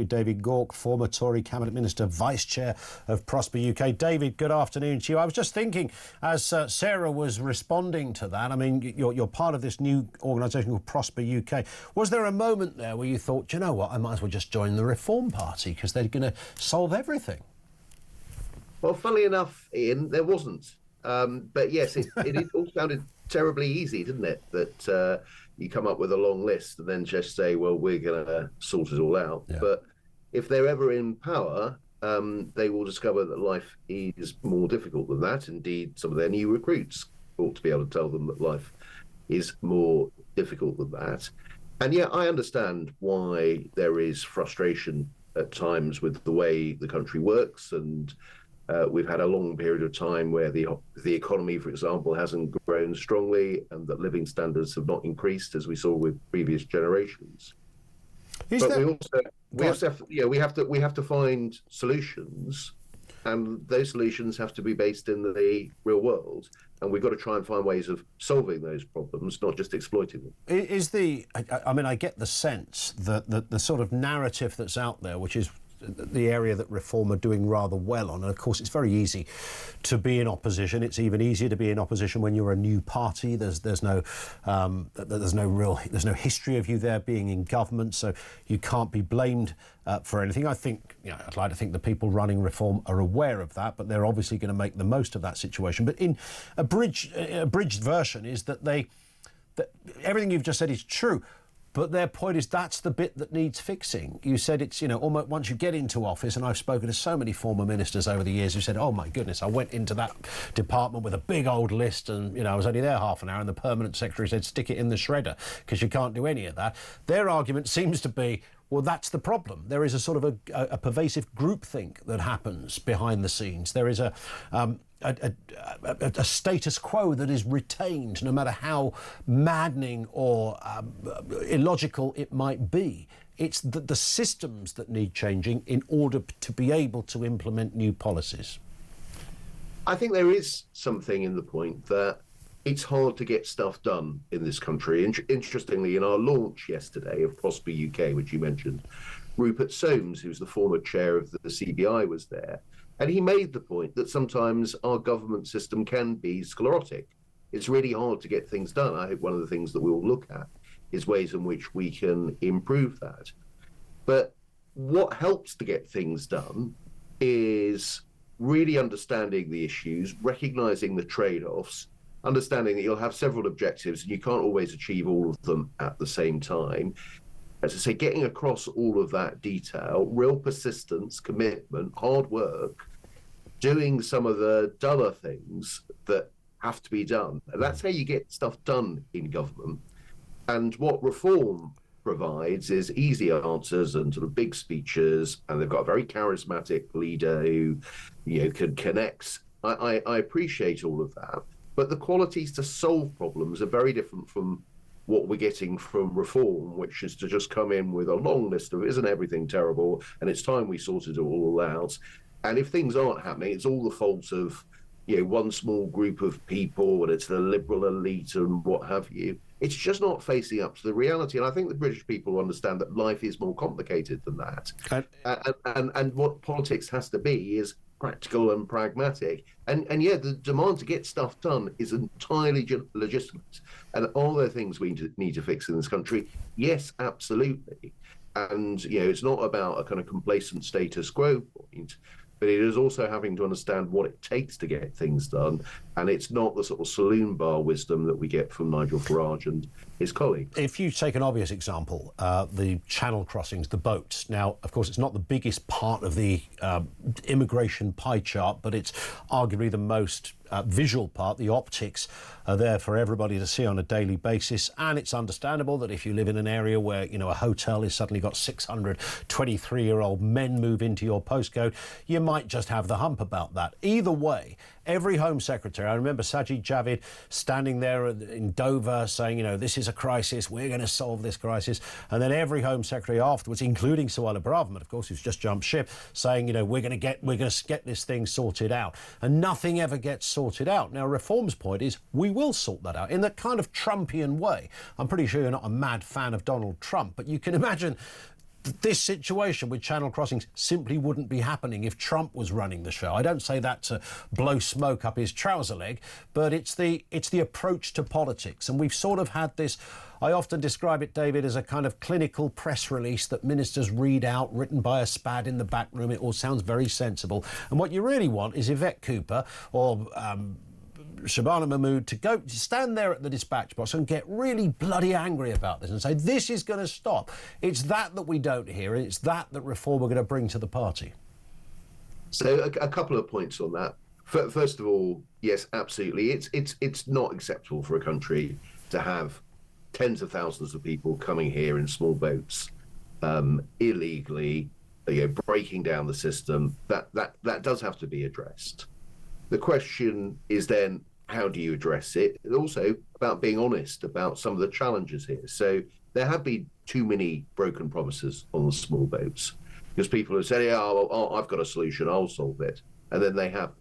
David Gauke, former Tory Cabinet Minister, Vice Chair of Prosper UK. David, good afternoon to you. I was just thinking, as Sarah was responding to that, I mean, you're part of this new organisation called Prosper UK. Was there a moment there where you thought, you know what, I might as well just join the Reform Party because they're going to solve everything? Well, funnily enough, Ian, there wasn't. But yes, it all sounded terribly easy, didn't it? That you come up with a long list and then just say, well, we're going to sort it all out. Yeah. But if they're ever in power, they will discover that life is more difficult than that. Indeed, some of their new recruits ought to be able to tell them that life is more difficult than that. And yeah, I understand why there is frustration at times with the way the country works, and we've had a long period of time where the economy, for example, hasn't grown strongly, and that living standards have not increased as we saw with previous generations. We have to find solutions, and those solutions have to be based in the real world, and we've got to try and find ways of solving those problems, not just exploiting them. I mean, I get the sense that the sort of narrative that's out there, which is the area that Reform are doing rather well on, and of course it's very easy to be in opposition. It's even easier to be in opposition when you're a new party. There's no history of you there being in government, so you can't be blamed for anything. I think, you know, I'd like to think the people running Reform are aware of that, but they're obviously going to make the most of that situation. But in a abridged version is that everything you've just said is true. But their point is that's the bit that needs fixing. You said it's, you know, almost once you get into office, and I've spoken to so many former ministers over the years who said, oh, my goodness, I went into that department with a big old list and, you know, I was only there half an hour and the permanent secretary said, stick it in the shredder because you can't do any of that. Their argument seems to be, well, that's the problem. There is a sort of a pervasive groupthink that happens behind the scenes. There is a status quo that is retained, no matter how maddening or illogical it might be. It's the systems that need changing in order to be able to implement new policies. I think there is something in the point that it's hard to get stuff done in this country. Interestingly, in our launch yesterday of Prosper UK, which you mentioned, Rupert Soames, who's the former chair of the CBI, was there. And he made the point that sometimes our government system can be sclerotic. It's really hard to get things done. I hope one of the things that we'll look at is ways in which we can improve that. But what helps to get things done is really understanding the issues, recognizing the trade-offs, understanding that you'll have several objectives and you can't always achieve all of them at the same time. As I say, getting across all of that detail, real persistence, commitment, hard work, doing some of the duller things that have to be done. And that's how you get stuff done in government. And what Reform provides is easy answers and sort of big speeches, and they've got a very charismatic leader who, you know, can connect. I appreciate all of that. But the qualities to solve problems are very different from what we're getting from Reform, which is to just come in with a long list of isn't everything terrible and it's time we sorted it all out. And if things aren't happening, it's all the fault of, you know, one small group of people and it's the liberal elite and what have you. It's just not facing up to the reality. And I think the British people understand that life is more complicated than that. And what politics has to be is practical and pragmatic. And yeah, the demand to get stuff done is entirely legitimate. And are there things we need to fix in this country? Yes, absolutely. And, you know, it's not about a kind of complacent status quo point, but it is also having to understand what it takes to get things done. And it's not the sort of saloon bar wisdom that we get from Nigel Farage and his colleagues. If you take an obvious example, the channel crossings, the boats. Now, of course, it's not the biggest part of the immigration pie chart, but it's arguably the most visual part. The optics are there for everybody to see on a daily basis, and it's understandable that if you live in an area where, you know, a hotel has suddenly got 600 23-year-old men move into your postcode, you might just have the hump about that. Either way, every Home Secretary, I remember Sajid Javid standing there in Dover saying, you know, this is a crisis, we're going to solve this crisis, and then every Home Secretary afterwards, including Suella Braverman, of course, who's just jumped ship, saying, you know, we're going to get this thing sorted out, and nothing ever gets sorted out. Now, Reform's point is we will sort that out in that kind of Trumpian way. I'm pretty sure you're not a mad fan of Donald Trump, but you can imagine this situation with channel crossings simply wouldn't be happening if Trump was running the show. I don't say that to blow smoke up his trouser leg, but it's the approach to politics. And we've sort of had this, I often describe it, David, as a kind of clinical press release that ministers read out, written by a spad in the back room. It all sounds very sensible. And what you really want is Yvette Cooper or Shabana Mahmood to stand there at the dispatch box and get really bloody angry about this and say, this is going to stop. It's that we don't hear, and it's that Reform are going to bring to the party. So a couple of points on that. First of all, yes, absolutely. It's not acceptable for a country to have tens of thousands of people coming here in small boats illegally, breaking down the system. That does have to be addressed. The question is then, how do you address it? And also about being honest about some of the challenges here. So there have been too many broken promises on the small boats because people have said, I've got a solution, I'll solve it. And then they haven't.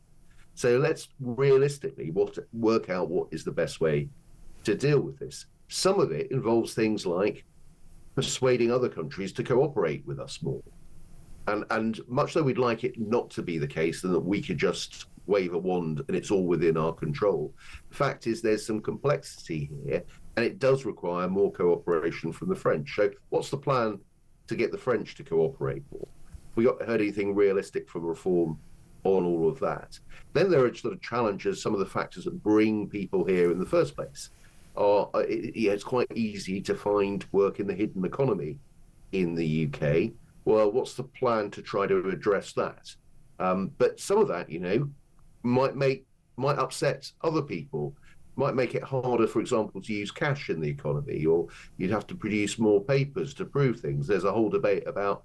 So let's realistically work out what is the best way to deal with this. Some of it involves things like persuading other countries to cooperate with us more. And much though we'd like it not to be the case, and that we could just wave a wand and it's all within our control, the fact is there's some complexity here, and it does require more cooperation from the French. So what's the plan to get the French to cooperate more? We heard anything realistic from Reform on all of that? Then there are sort of challenges, some of the factors that bring people here in the first place. It's quite easy to find work in the hidden economy in the UK. Well, what's the plan to try to address that? But some of that, might upset other people, might make it harder, for example, to use cash in the economy, or you'd have to produce more papers to prove things. There's a whole debate about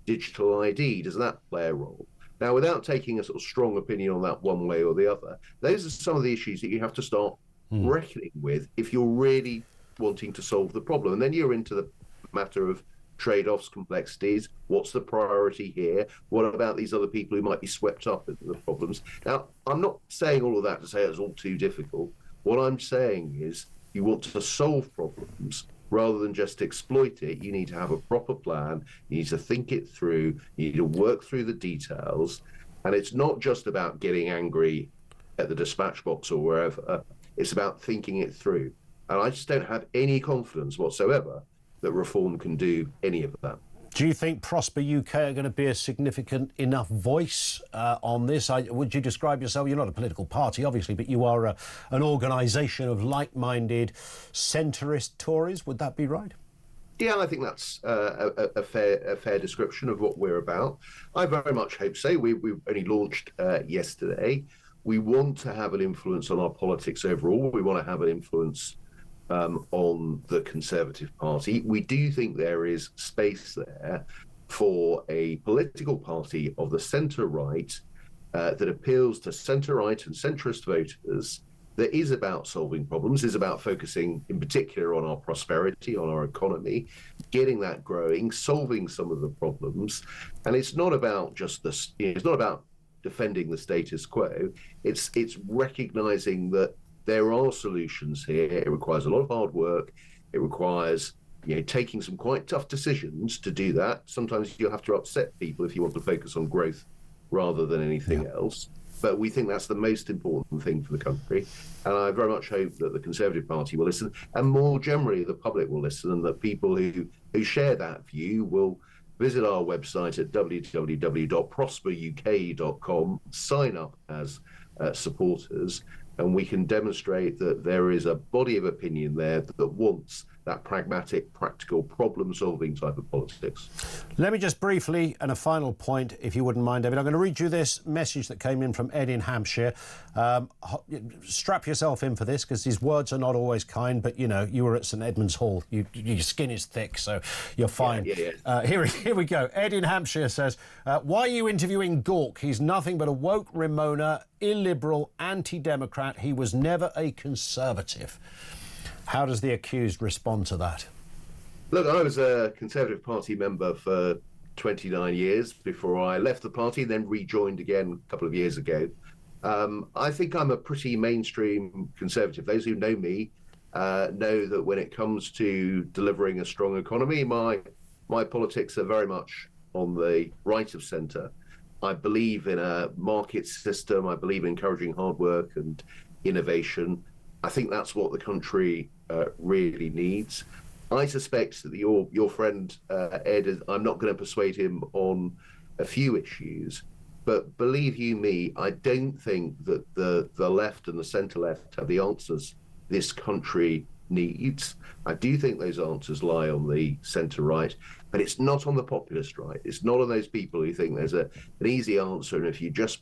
digital ID. Does that play a role? Now, without taking a sort of strong opinion on that one way or the other, those are some of the issues that you have to start reckoning with if you're really wanting to solve the problem. And then you're into the matter of trade-offs, complexities. What's the priority here? What about these other people who might be swept up into the problems? Now, I'm not saying all of that to say it's all too difficult. What I'm saying is you want to solve problems rather than just exploit it. You need to have a proper plan. You need to think it through. You need to work through the details. And it's not just about getting angry at the dispatch box or wherever. It's about thinking it through. And I just don't have any confidence whatsoever that Reform can do any of that. Do you think Prosper UK are going to be a significant enough voice on this? Would you describe yourself, you're not a political party, obviously, but you are an organisation of like-minded centrist Tories. Would that be right? Yeah, I think that's a fair description of what we're about. I very much hope so. We only launched yesterday. We want to have an influence on our politics overall. We want to have an influence on the Conservative Party. We do think there is space there for a political party of the centre-right that appeals to centre-right and centrist voters, that is about solving problems, is about focusing in particular on our prosperity, on our economy, getting that growing, solving some of the problems. And it's not about just this, it's not about defending the status quo. It's recognising that there are solutions here. It requires a lot of hard work. It requires, taking some quite tough decisions to do that. Sometimes you'll have to upset people if you want to focus on growth rather than anything else. But we think that's the most important thing for the country. And I very much hope that the Conservative Party will listen, and more generally the public will listen, and that people who share that view will visit our website at www.prosperuk.com, sign up as supporters, and we can demonstrate that there is a body of opinion there that wants that pragmatic, practical, problem-solving type of politics. Let me just briefly, and a final point, if you wouldn't mind, David, I'm going to read you this message that came in from Ed in Hampshire. Strap yourself in for this, because his words are not always kind, but, you were at St Edmund's Hall. Your skin is thick, so you're fine. Yeah. Here we go. Ed in Hampshire says, why are you interviewing Gauke? He's nothing but a woke Ramona, illiberal, anti-democrat. He was never a Conservative. How does the accused respond to that? Look, I was a Conservative Party member for 29 years before I left the party, then rejoined again a couple of years ago. I think I'm a pretty mainstream Conservative. Those who know me know that when it comes to delivering a strong economy, my My politics are very much on the right of centre. I believe in a market system. I believe in encouraging hard work and innovation. I think that's what the country really needs. I suspect that your friend Ed, I'm not going to persuade him on a few issues, but believe you me, I don't think that the left and the centre left have the answers this country needs. I do think those answers lie on the centre right, but it's not on the populist right. It's not on those people who think there's an easy answer, and if you just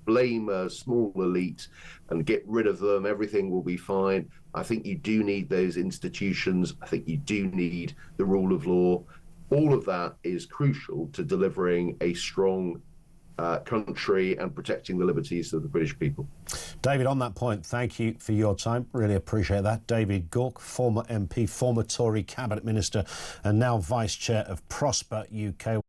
blame a small elite and get rid of them, everything will be fine. I think you do need those institutions. I think you do need the rule of law. All of that is crucial to delivering a strong country and protecting the liberties of the British people. David, on that point, thank you for your time. Really appreciate that. David Gauke, former MP, former Tory cabinet minister, and now vice chair of Prosper UK.